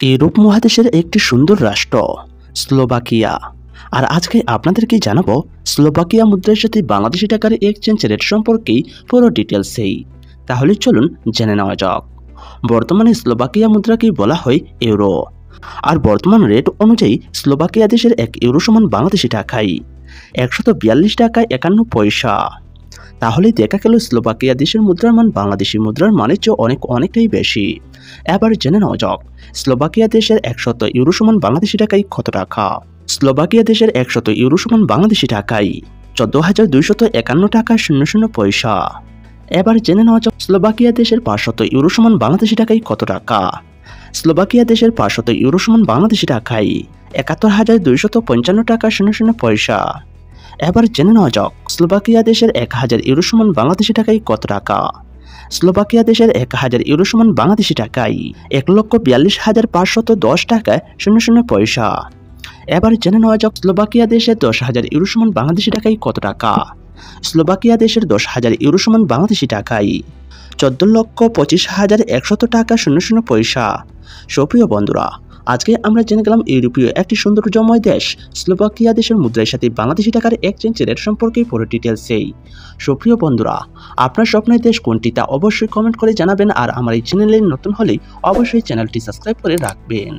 Europe মহাদেশের একটি সুন্দর রাষ্ট্র স্লোভাকিয়া। আর আজকে আপনাদেরকে জানাবো স্লোভাকিয়া মুদ্রার সাথে বাংলাদেশি টাকার এক্সচেঞ্জ রেট সম্পর্কে পুরো ডিটেলসেই। তাহলে চলুন জেনে নেওয়া যাক। বর্তমানে স্লোভাকিয়া মুদ্রাকে বলা হয় ইউরো। আর বর্তমান রেট অনুযায়ী স্লোভাকিয়া দেশের 1 ইউরো সমান বাংলাদেশি টাকায় 142 টাকা 51 পয়সা। তাহলে দেখা গেল স্লোভাকিয়া দেশের মুদ্রার মান বাংলাদেশি মুদ্রার মানের চেয়ে অনেকটাই বেশি। এবার জেনে নেওয়া যাক স্লোভাকিয়া দেশের 100 ইউরো সমান বাংলাদেশি টাকায় কত টাকা। স্লোভাকিয়া দেশের 100 ইউরো সমান বাংলাদেশি টাকায় 14,251 টাকা 00 পয়সা। এবার জেনে নেওয়া যাক স্লোভাকিয়া দেশের 500 ইউরো সমান বাংলাদেশি টাকায় কত টাকা। স্লোভাকিয়া দেশের 500 ইউরো সমান বাংলাদেশি টাকায় 71,255 টাকা 00 পয়সা। এবার জেনে নেওয়া যাক স্লোভাকিয়া দেশের 1000 ইউরো সমান বাংলাদেশি টাকায় কত টাকা। স্লোভাকিয়া দেশের 1000 ইউরো সমান বাংলাদেশি টাকায় 1,42,510 টাকা 00 পয়সা। এবার জেনে নেওয়া যাক স্লোভাকিয়া দেশের 10,000 ইউরো সমান বাংলাদেশি টাকায় কত টাকা। স্লোভাকিয়া দেশের 10,000 ইউরো সমান বাংলাদেশি টাকায় 14,25,100 টাকা 00 পয়সা। সুপ্রিয় বন্ধুরা, আজকে আমরা জেনে গেলাম ইউরোপীয় একটি সৌন্দর্যময় দেশ স্লোভাকিয়া দেশের মুদ্রার সাথে বাংলাদেশি টাকার এক্সচেঞ্জ রেট সম্পর্কে পুরো ডিটেলসেই। সুপ্রিয় বন্ধুরা, আপনার স্বপ্নের দেশ কোনটি তা অবশ্যই কমেন্ট করে জানাবেন। আর আমার এই চ্যানেলে নতুন হলে অবশ্যই চ্যানেলটি সাবস্ক্রাইব করে রাখবেন।